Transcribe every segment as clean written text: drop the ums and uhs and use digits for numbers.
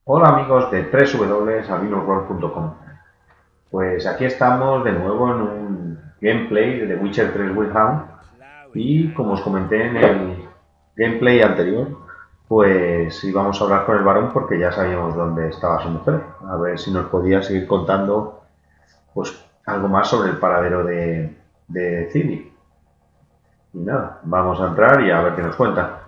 Hola amigos de albinusrol.com. Pues aquí estamos de nuevo en un gameplay de The Witcher 3 Wild Hunt y como os comenté en el gameplay anterior, pues íbamos a hablar con el varón porque ya sabíamos dónde estaba su mujer. A ver si nos podía seguir contando pues algo más sobre el paradero de Ciri. Y nada, vamos a entrar y a ver qué nos cuenta.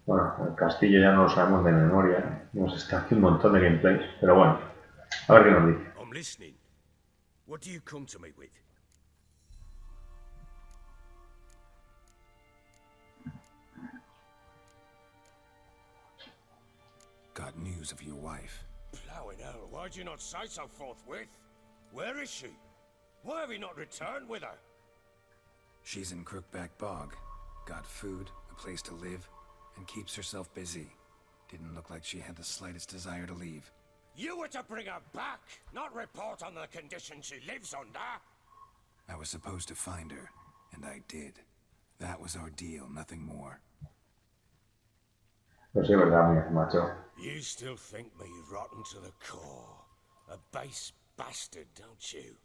Bueno, el castillo ya no lo sabemos de memoria. Hemos estado aquí un montón de gameplays, pero bueno, a ver qué nos dice. I'm listening. What do you come to me with? Got news of your wife. Plowing hell, why'd you not say so forthwith? Where is she? Why have you not returned with her? She's in Crookback Bog. Got food, a place to live, and keeps herself busy. Didn't look like she had the slightest desire to leave. You were to bring her back, not report on the conditions she lives under. I was supposed to find her, and I did. That was our deal, nothing more. Pues sí, es verdad, macho. You still think me rotten to the core. A base bastard, don't you?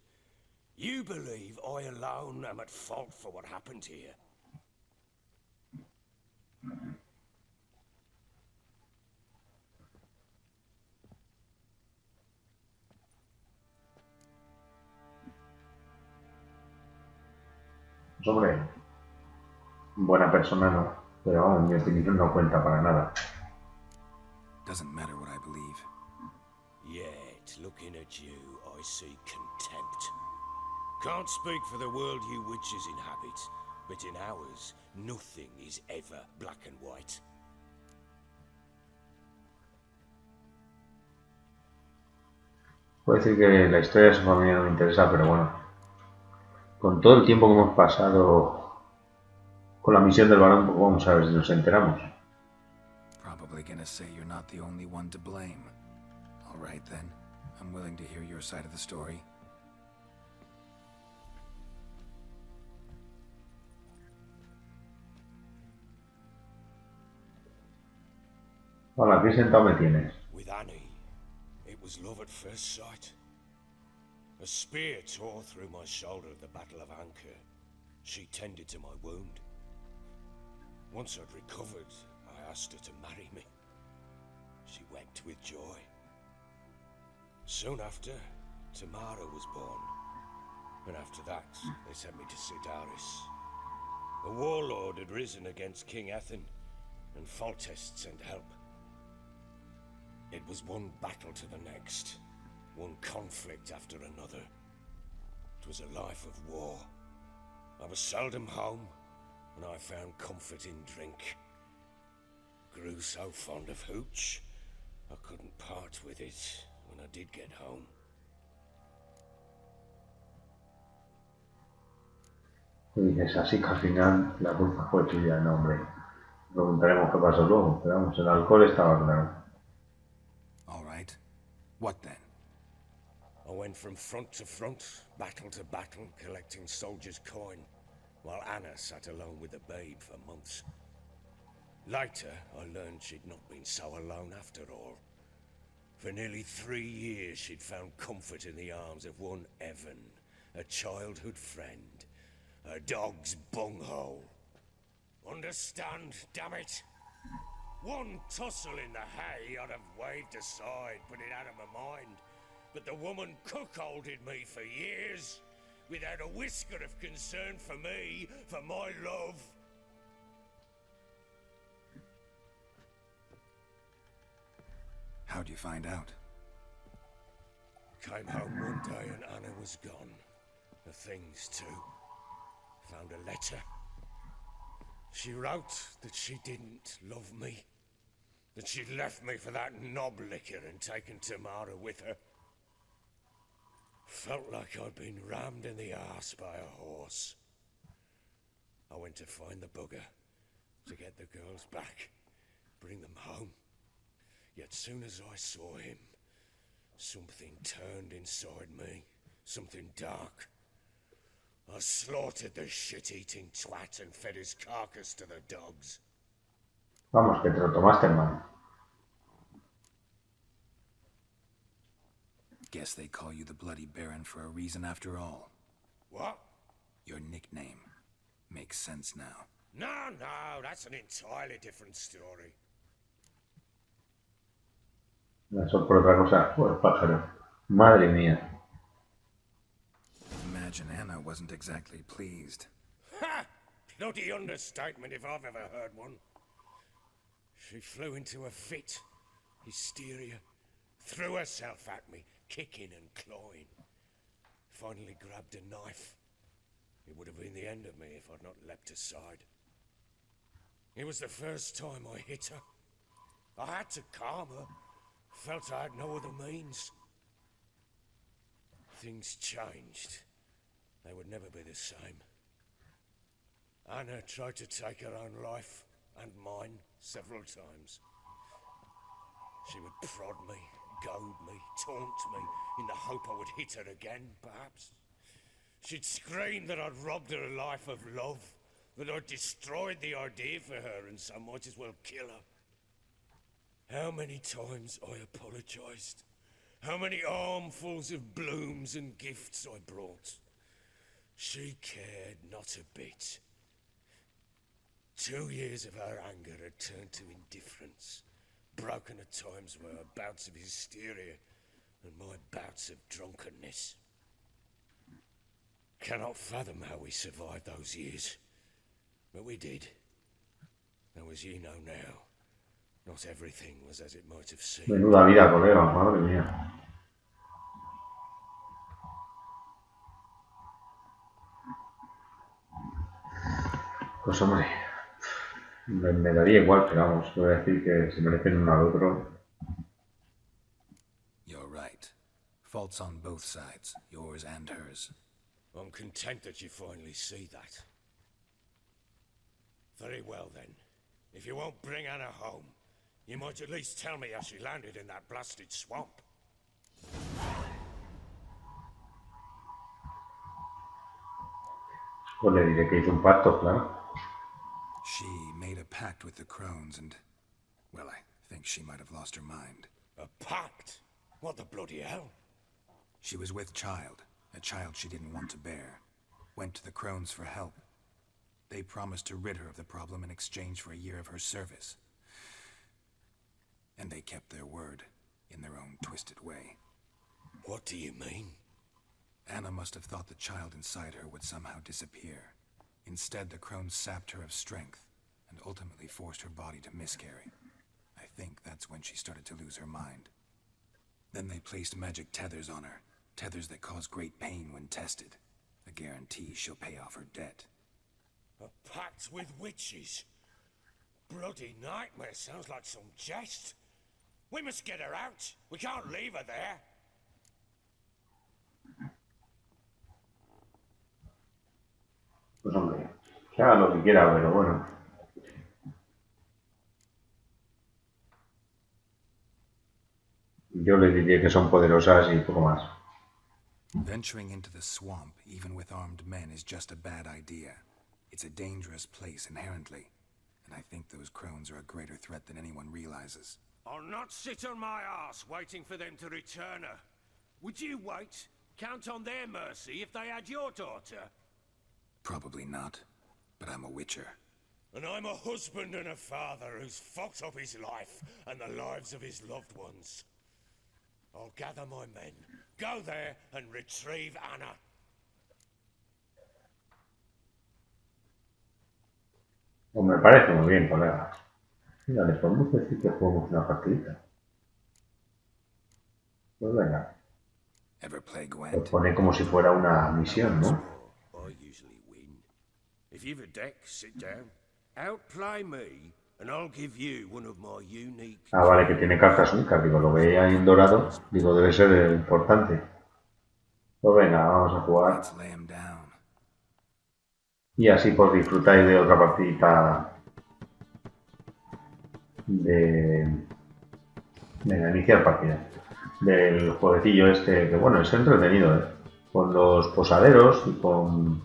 You believe I alone am at fault for what happened here. Pues hombre, buena persona no, pero vamos, mi opinión no cuenta para nada. Doesn't matter what I believe. Yet, looking at you, I see contempt. Can't speak for the world you witches inhabit, but in ours, nothing is ever black and white. Puedo decir que la historia de su familia no me interesa, pero bueno, con todo el tiempo que hemos pasado con la misión del varón, pues vamos a ver si nos enteramos. Probably gonna say you're not the only one to blame. All right then. I'm willing to hear your side of the story. Hola, ¿qué sentado me tienes? With Annie, it was love at first sight. A spear tore through my shoulder at the Battle of Anchor. She tended to my wound. Once I'd recovered, I asked her to marry me. She wept with joy. Soon after, Tamara was born. And after that, they sent me to Sidaris. A warlord had risen against King Ethan, and Foltest sent help. It was one battle to the next, one conflict after another. It was a life of war. I was seldom home, and I found comfort in drink. Grew so fond of hooch, I couldn't part with it when I did get home. Y dices, así que al final la culpa fue tuya, no hombre. Preguntaremos qué pasó luego, pero vamos, el alcohol estaba claro. All right. What then? I went from front to front, battle to battle, collecting soldiers' coin, while Anna sat alone with the babe for months. Later, I learned she'd not been so alone after all. For nearly 3 years, she'd found comfort in the arms of one Evan, a childhood friend, a dog's bunghole. Understand, damn it? One tussle in the hay I'd have waved aside, put it out of my mind. But the woman cuckolded me for years, without a whisker of concern for me, for my love. How'd you find out? Came home one day and Anna was gone. The things too. Found a letter. She wrote that she didn't love me. That she'd left me for that knob licker and taken Tamara with her. Felt like I'd been rammed in the arse by a horse. I went to find the bugger, to get the girls back, bring them home. Yet soon as I saw him, something turned inside me, something dark. I slaughtered the shit-eating twat and fed his carcass to the dogs. Vamos, que te lo tomaste en mano. Guess they call you the Bloody Baron for a reason after all. What? Your nickname makes sense now. No, that's an entirely different story. Eso por otra cosa. Pues pájaro. Madre mía. Imagine Anna wasn't exactly pleased. Ha! Bloody understatement if I've ever heard one. She flew into a fit. Hysteria. Threw herself at me, kicking and clawing. Finally grabbed a knife. It would have been the end of me if I'd not leapt aside. It was the first time I hit her. I had to calm her. Felt I had no other means. Things changed. They would never be the same. Anna tried to take her own life, and mine, several times. She would prod me, goad me, taunt me, in the hope I would hit her again, perhaps. She'd scream that I'd robbed her life of love, that I'd destroyed the idea for her, and so might as well kill her. How many times I apologized. How many armfuls of blooms and gifts I brought. She cared not a bit. 2 years of her anger had turned to indifference, broken at times by her bouts of hysteria and my bouts of drunkenness. Cannot fathom how we survived those years, but we did. Though as you know now, not everything was as it might have seemed. Menuda vida, colega, madre mía. Pues hombre, me daría igual, pero vamos, voy a decir que se merecen uno al otro. You're right. Faults on both sides, yours and hers. I'm content that you finally see that. Very well then. If you won't bring Anna home, you might at least tell me how she landed in that blasted swamp. Pues le diré que hizo un pacto, claro. She made a pact with the crones and, well, I think she might have lost her mind. A pact? What the bloody hell? She was with child, a child she didn't want to bear. Went to the crones for help. They promised to rid her of the problem in exchange for a year of her service. And they kept their word, in their own twisted way. What do you mean? Anna must have thought the child inside her would somehow disappear. Instead, the crones sapped her of strength, and ultimately forced her body to miscarry. I think that's when she started to lose her mind. Then they placed magic tethers on her, tethers that cause great pain when tested. A guarantee she'll pay off her debt. A pact with witches? Bloody nightmare, sounds like some jest. We must get her out. We can't leave her there. Pues hombre, que haga lo que quiera, pero bueno. Yo le diría que son poderosas y poco más. Venturing into the swamp, even with armed men, is just a bad idea. It's a dangerous place inherently, and I think those crones are a greater threat than anyone realizes. I'll not sit on my ass waiting for them to return her. Would you wait? Count on their mercy if they had your daughter? Probably not, but I'm a witcher. And I'm a husband and a father who's fucked up his life and the lives of his loved ones. I'll gather my men, go there and retrieve Anna. Pues me parece muy bien, colega. Mira, les podemos decir que jugamos una partidita. Pues venga. Ever play Lo Gwent? pone como si fuera una misión, ¿no? I usually win. If you've a deck, sit down. Outplay me, and I'll give you one of my unique... Ah, vale, que tiene cartas únicas. Digo, lo veía ahí en dorado. Digo, debe ser importante. Pues venga, vamos a jugar. Let's lay 'em down. Y así pues disfrutáis de otra partidita de... Venga, iniciar partida. Del jueguecillo este, que bueno, es entretenido, ¿eh? Con los posaderos y con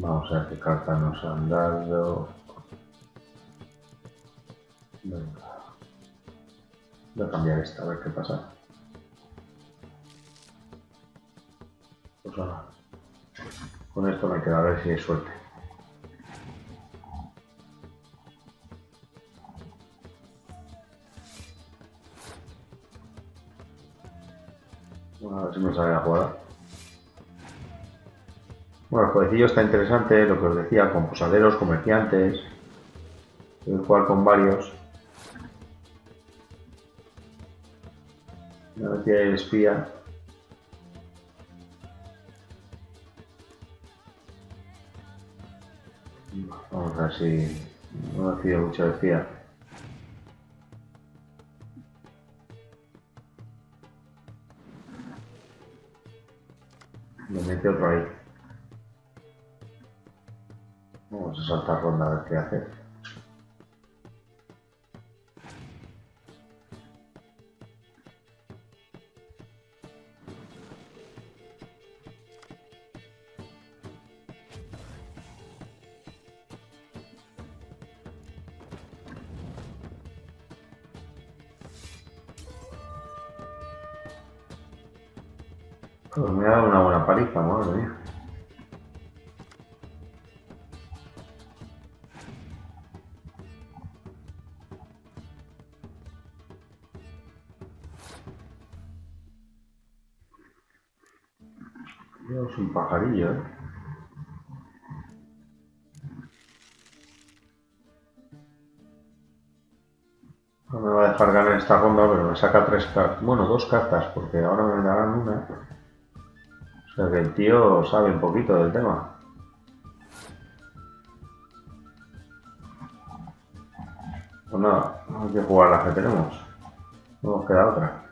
Vamos a ver qué cartas nos han dado. Venga. Voy a cambiar esta, a ver qué pasa. Pues nada. Con esto me queda a ver si hay suerte. Bueno, a ver si me sale la jugada. Bueno, el jueguecillo está interesante, lo que os decía, con posaleros, comerciantes. Pueden jugar con varios. Una vez que espía. Vamos a ver si no me fío mucho de espía. Me mete otro ahí. Vamos a saltar ronda a ver qué hace. Pues me ha dado una buena paliza, madre mía. Es un pajarillo, ¿eh? No me va a dejar ganar esta ronda, pero me saca 3 cartas. Bueno, 2 cartas, porque ahora me darán una. O sea que el tío sabe un poquito del tema. Pues nada, hay que jugar las que tenemos. No nos queda otra.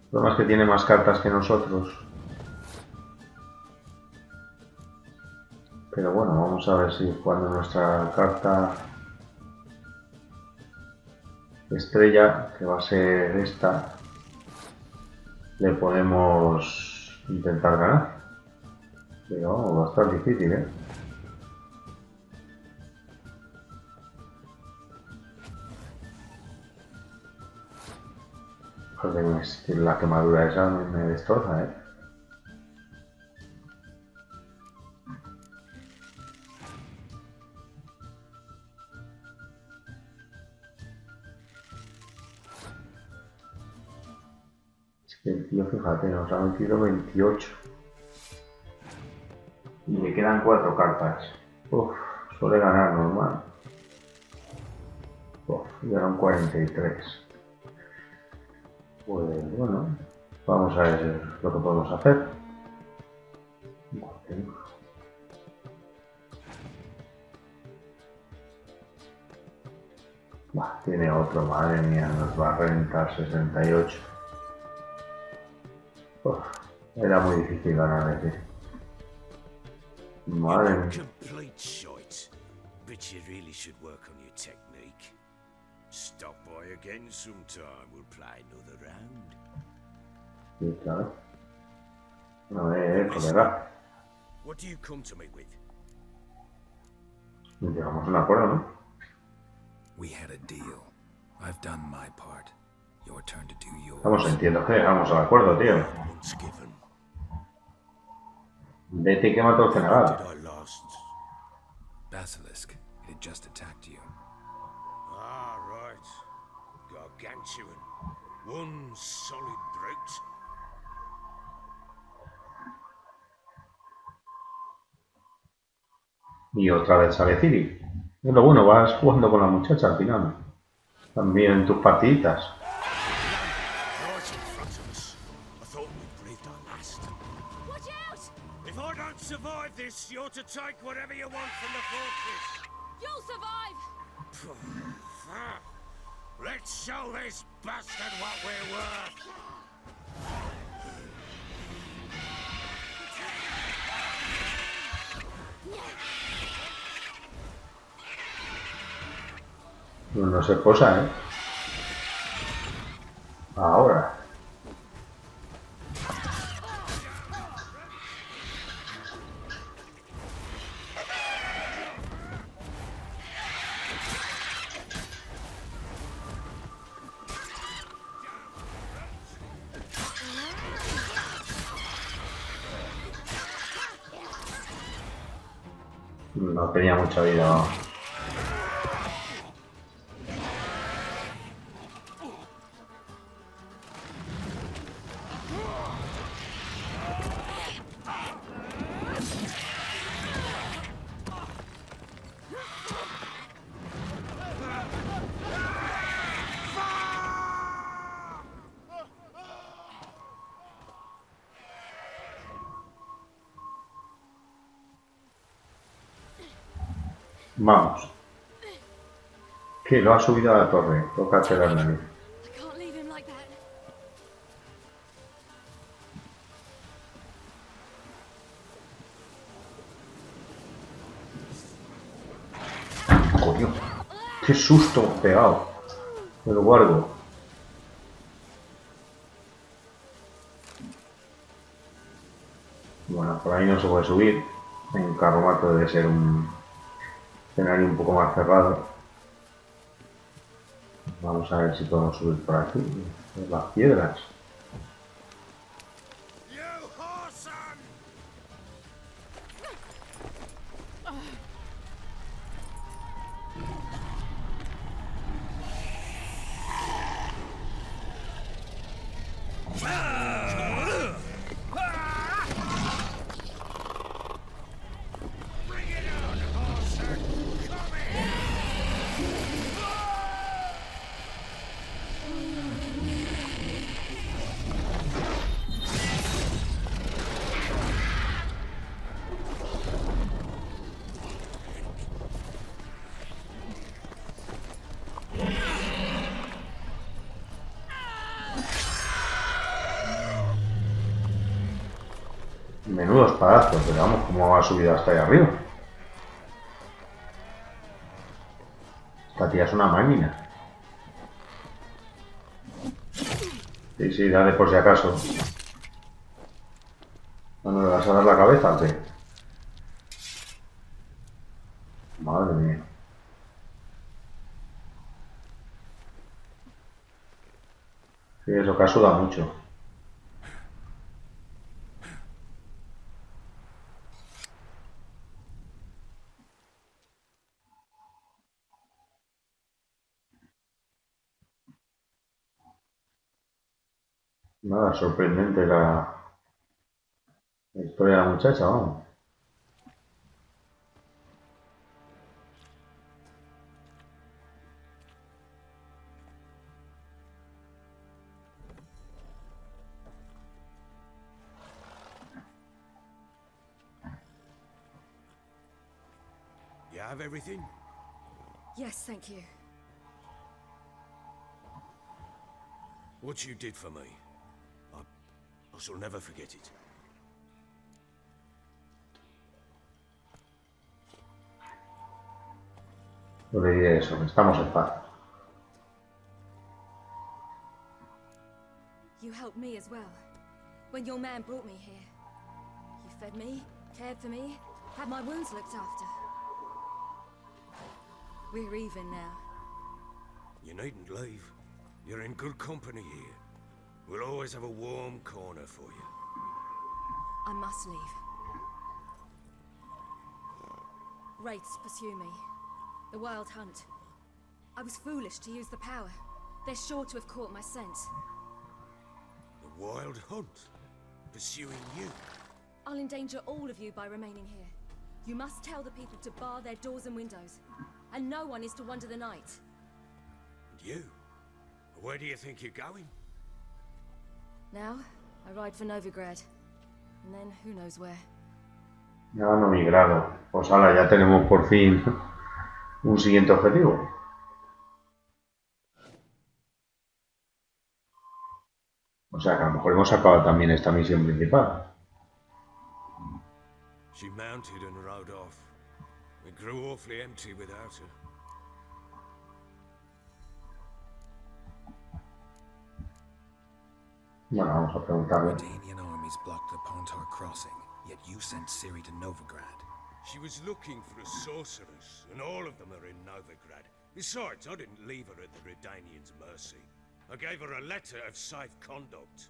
Lo más que tiene más cartas que nosotros. Pero bueno, vamos a ver si cuando nuestra carta estrella, que va a ser esta, le podemos intentar ganar. Pero va a estar difícil, ¿eh? Joder, la quemadura esa me destroza, ¿eh? Es que el tío, fíjate, nos ha metido 28. Y le quedan 4 cartas. Uf, suele ganar normal. Uf, llegan 43. Pues bueno, vamos a ver lo que podemos hacer. Bah, tiene otro, madre mía, nos va a reventar 68. Uf, era muy difícil ganar ese. Madre mía. Complete shite, but you really should work on your technique. Stop by again sometime, we'll play another round. Sí, claro. No, colega. What do you come to me with? Llegamos a un acuerdo, ¿no? We had a deal. I've done my part. Your turn to do yours. Vamos, entiendo que llegamos al acuerdo, tío. Once given. Vete y quema todo el Cenagal. Did I last? Basilisco, it had just attacked you. Ah, right. Gargantuan. One solid brute. Y otra vez sale Ciri. Es lo bueno, vas jugando con la muchacha al final. También en tus partiditas. Right in front of us. I thought we'd breathed our last. Watch out! If I don't survive this, you're to take whatever you want from the fortress. You'll survive! Let's show this bastard what we're worth. No se posa, ¿eh? Ahora. No tenía mucha vida, vamos. Vamos. Que lo ha subido a la torre. Tócate la nariz. Coño. Qué susto pegado. Me lo guardo. Bueno, por ahí no se puede subir. En carromato debe ser un escenario un poco más cerrado. Vamos a ver si podemos subir por aquí, por las piedras. Menudos padazos, pero vamos, cómo ha subido hasta ahí arriba. Esta tía es una máquina. Sí, sí, dale por si acaso. ¿No le vas a dar la cabeza o qué? Madre mía. Sí, eso que suda mucho. Nada, sorprendente la historia de la muchacha, vamos. You have everything? Yes, thank you. What you did for me, I shall never forget it. No le diré eso, estamos en paz. You helped me as well. When your man brought me here. You fed me, cared for me, had my wounds looked after. We're even now. You needn't leave. You're in good company here. We'll always have a warm corner for you. I must leave. Wraiths pursue me. The wild hunt. I was foolish to use the power. They're sure to have caught my scent. The wild hunt? Pursuing you? I'll endanger all of you by remaining here. You must tell the people to bar their doors and windows. And no one is to wander the night. And you? Where do you think you're going? Now, I ride for Novigrado. And then, who knows where. Ya Novigrado. Pues ahora ya tenemos por fin un siguiente objetivo. O sea que a lo mejor hemos acabado también esta misión principal. She mounted and rode off. It grew awfully empty without her. Bueno, vamos a preguntarle. Redanian armies blocked the Pontar crossing, yet you sent Ciri to Novigrad. She was looking for a sorceress, and all of them are in Novigrad. Besides, I didn't leave her at the Redanians' mercy. I gave her a letter of safe conduct.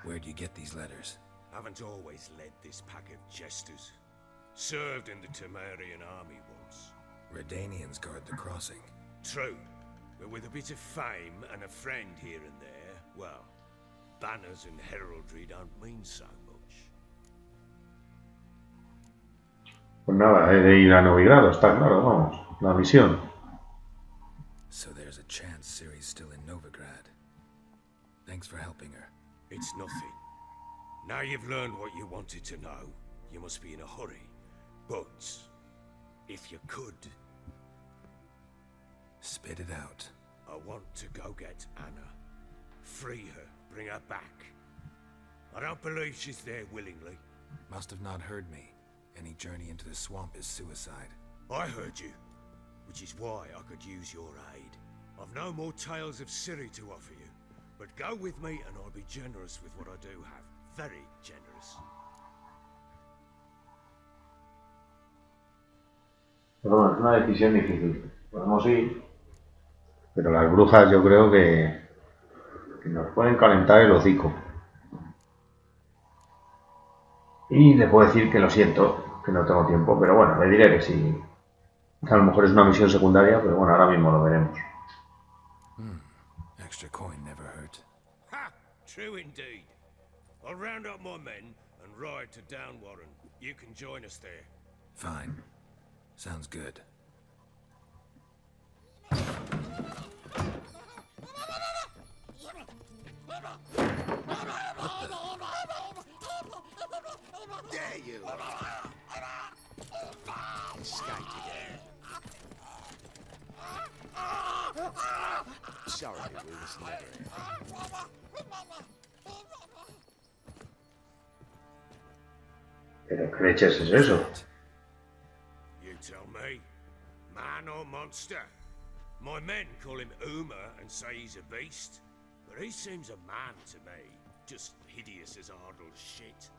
Where'd you get these letters? Haven't always led this pack of jesters. Served in the Temerian army once. Redanians guard the crossing. True, but with a bit of fame and a friend here and there, well, banners and heraldry don't mean so much. Pues nada, he de ir a Novigrado, está claro, vamos, la misión. So there's a chance Ciri's still in Novigrad. Thanks for helping her. It's nothing. Now you've learned what you wanted to know, you must be in a hurry. But, if you could... Spit it out. I want to go get Anna. Free her, bring her back. I don't believe she's there willingly. Must have not heard me. Any journey into the swamp is suicide. I heard you, which is why I could use your aid. I've no more tales of Ciri to offer you, but go with me and I'll be generous with what I do have. Very generous. Pero bueno, es una decisión difícil. Podemos ir, pero las brujas yo creo que nos pueden calentar el hocico. Y le puedo decir que lo siento, que no tengo tiempo, pero bueno, le diré que sí. A lo mejor es una misión secundaria, pero bueno, ahora mismo lo veremos. Extra coin never hurt. Ha! True indeed. I'll round up my men and ride to Downwarren. You can join us there. Fine. Sounds good. There you are. Escaped again. Sorry, we was never. ¿Pero qué leches es eso? You tell me. Man or monster? My men call him Uma and say he's a beast. But he seems a man to me. Just hideous as Ardle's shit.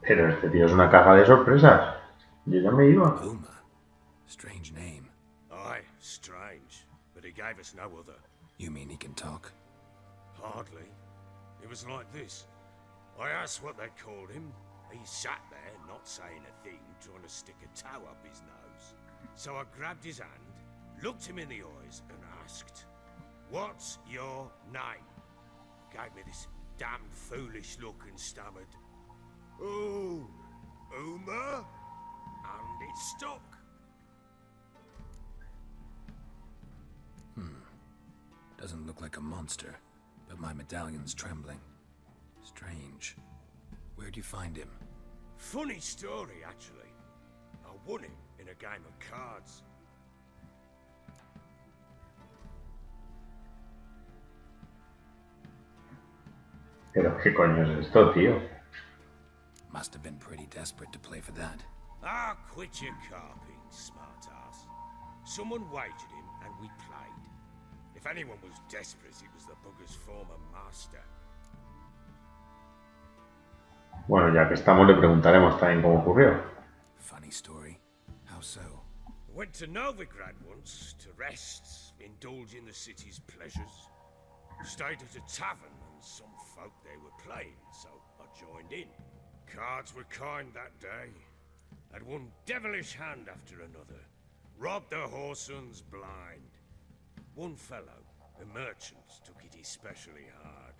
Pero este tío es una caja de sorpresas. Yo ya me iba. Uma. Strange name. Aye, strange. But he gave us no other. You mean he can talk? Hardly. It was like this. I asked what they called him. He sat there, not saying a thing, trying to stick a toe up his nose. So I grabbed his hand, looked him in the eyes, and asked, "What's your name?" Gave me this damn foolish look and stammered, "Oh, Uma?" And it stuck. Doesn't look like a monster, but my medallion's trembling. Strange. Where'd you find him? Funny story, actually. I won him in a game of cards. ¿Pero qué coño es esto, tío? Must have been pretty desperate to play for that. Ah, quit your carping, smartass. Someone wagered him, and we played. If anyone was desperate, it was the bugger's former master. Bueno, ya que estamos, le preguntaremos también cómo ocurrió. Funny story. How so? I went to Novigrad once to rest, indulge in the city's pleasures. Stayed at a tavern, and some folk there were playing, so I joined in. Cards were kind that day. Had one devilish hand after another. Robbed the whoresun's blind. One fellow, a merchant, took it especially hard.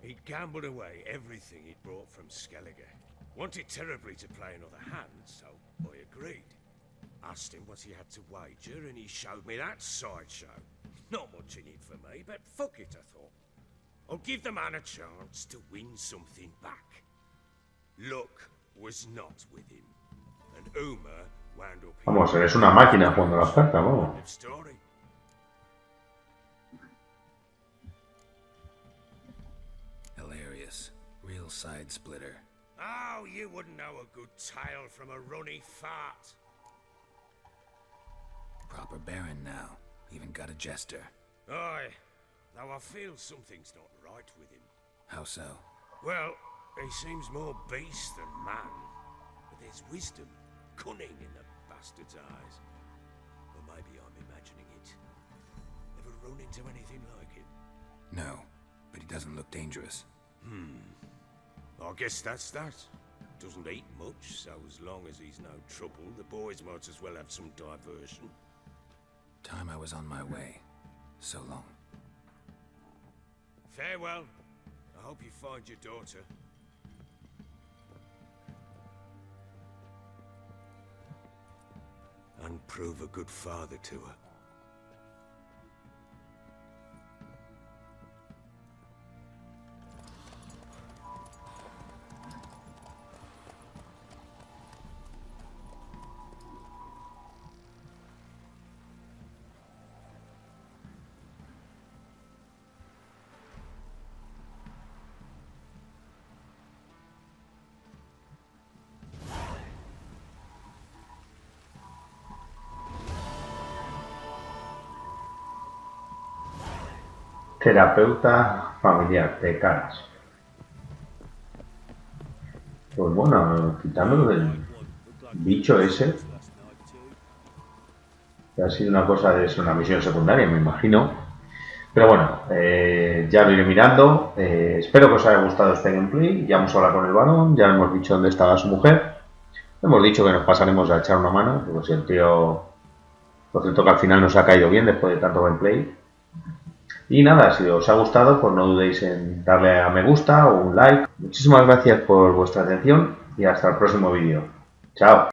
He'd gambled away everything he'd brought from Skellige. Wanted terribly to play another hand, so I agreed. Asked him what he had to wager, and he showed me that sideshow. Not much in it for me, but fuck it, I thought. I'll give the man a chance to win something back. Luck was not with him. and Uma wound up here. Vamos, eres una máquina jugando las cartas, vamos. Live story. Hilarious. Real side splitter. Oh, you wouldn't know a good tale from a runny fart. Proper baron now. Even got a jester. Aye, though I feel something's not right with him. How so? Well, he seems more beast than man. But there's wisdom, cunning in the bastard's eyes. Or maybe I'm imagining it. Ever run into anything like him? No, but he doesn't look dangerous. I guess that's that. Doesn't eat much, so as long as he's no trouble, the boys might as well have some diversion. Time I was on my way. So long. Farewell. I hope you find your daughter. And prove a good father to her. Terapeuta familiar, de caras. Pues bueno, quitándolo del bicho ese, que ha sido una cosa de una misión secundaria, me imagino. Pero bueno, ya lo iré mirando. Espero que os haya gustado este gameplay. Ya hemos hablado con el varón, ya hemos dicho dónde estaba su mujer. Hemos dicho que nos pasaremos a echar una mano, porque si el tío... Lo cierto que al final nos ha caído bien después de tanto gameplay. Y nada, si os ha gustado, pues no dudéis en darle a me gusta o un like. Muchísimas gracias por vuestra atención y hasta el próximo vídeo. Chao.